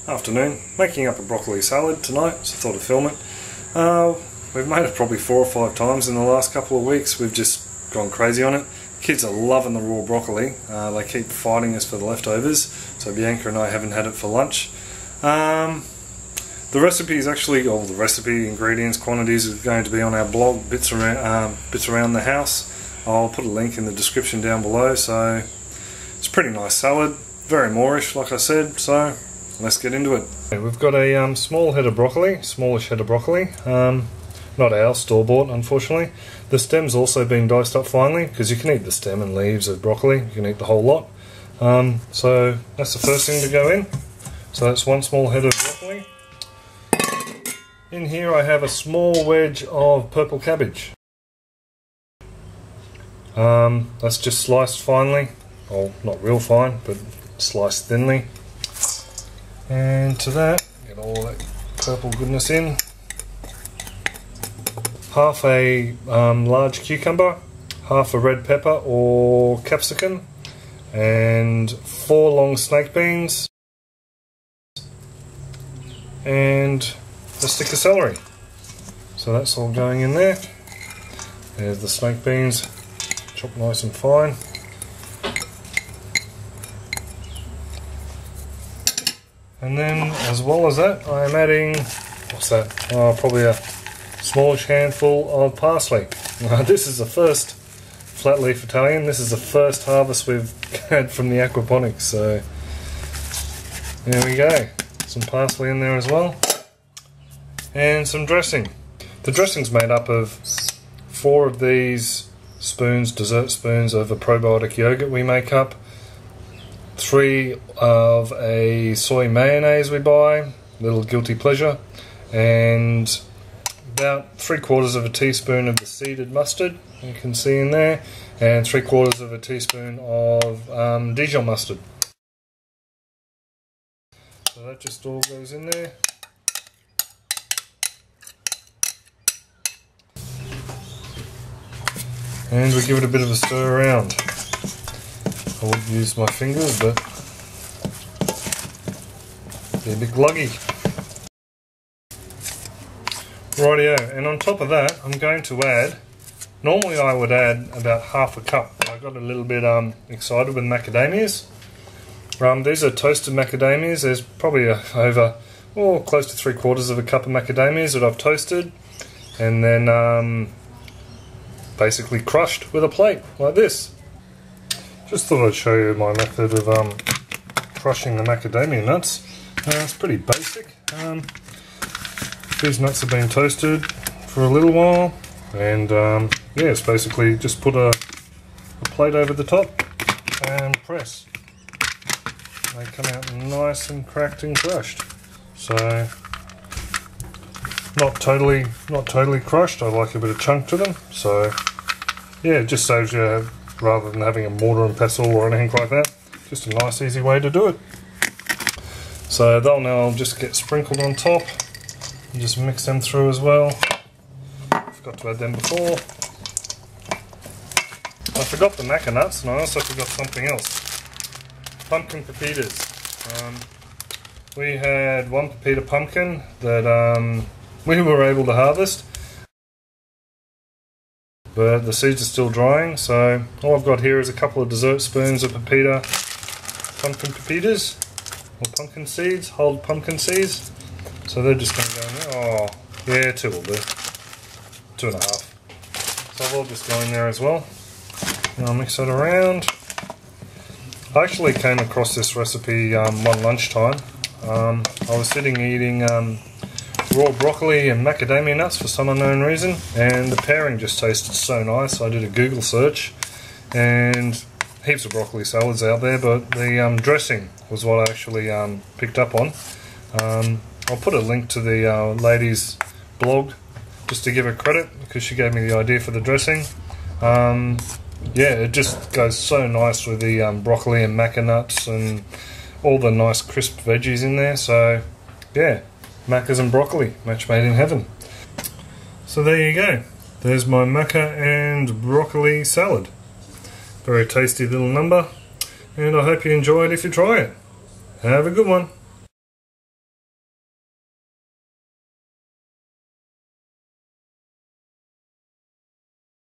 Afternoon, making up a broccoli salad tonight, so I thought I'd film it. We've made it probably 4 or 5 times in the last couple of weeks. We've just gone crazy on it. Kids are loving the raw broccoli. They keep fighting us for the leftovers, so Bianca and I haven't had it for lunch. The recipe is actually, or the recipe, ingredients, quantities is going to be on our blog, bits around the house. I'll put a link in the description down below. So it's a pretty nice salad, very moorish like I said, so let's get into it. We've got a small head of broccoli, smallish head of broccoli, not our store-bought unfortunately. The stem's also been diced up finely, because you can eat the stem and leaves of broccoli, you can eat the whole lot. So that's the first thing to go in. So that's one small head of broccoli. In here I have a small wedge of purple cabbage. That's just sliced finely, well not real fine, but sliced thinly. And to that, get all that purple goodness in. Half a large cucumber, half a red pepper or capsicum, and 4 long snake beans, and a stick of celery. So that's all going in there. There's the snake beans, chopped nice and fine. And then, as well as that, I am adding, what's that? Probably a smallish handful of parsley. This is the first flat leaf Italian. This is the first harvest we've had from the aquaponics. So there we go. Some parsley in there as well. And some dressing. The dressing's made up of 4 of these spoons, dessert spoons of a probiotic yogurt we make up. 3 of a soy mayonnaise we buy, little guilty pleasure, and about 3/4 of a teaspoon of the seeded mustard you can see in there, and 3/4 of a teaspoon of Dijon mustard. So that just all goes in there. And we give it a bit of a stir around. I would use my fingers, but they're a bit gluggy. Rightio, and on top of that, I'm going to add, normally I would add about half a cup, but I got a little bit excited with macadamias. These are toasted macadamias. There's probably over, close to 3/4 of a cup of macadamias that I've toasted, and then basically crushed with a plate, like this. Just thought I'd show you my method of crushing the macadamia nuts. It's pretty basic. These nuts have been toasted for a little while, and yeah, it's basically just put a plate over the top and press. They come out nice and cracked and crushed. So not totally crushed. I like a bit of chunk to them. So yeah, it just saves you, rather than having a mortar and pestle or anything like that, just a nice easy way to do it. So they'll now just get sprinkled on top, and just mix them through as well. Forgot to add them before. I forgot the maca nuts, and I also forgot something else. Pumpkin pepitas. We had 1 pepita pumpkin that we were able to harvest, but the seeds are still drying, so all I've got here is a couple of dessert spoons of pumpkin pepitas, or pumpkin seeds, whole pumpkin seeds. So they're just going to go in there. Oh, yeah, 2 will do. 2.5. So they'll just go in there as well. And I'll mix it around. I actually came across this recipe one lunchtime. I was sitting eating raw broccoli and macadamia nuts for some unknown reason, and the pairing just tasted so nice. I did a Google search, and heaps of broccoli salads out there, but the dressing was what I actually picked up on. I'll put a link to the lady's blog just to give her credit, because she gave me the idea for the dressing. Yeah, it just goes so nice with the broccoli and maca nuts and all the nice crisp veggies in there. So yeah, macas and broccoli, match made in heaven. So there you go. There's my maca and broccoli salad. Very tasty little number, and I hope you enjoy it if you try it. Have a good one.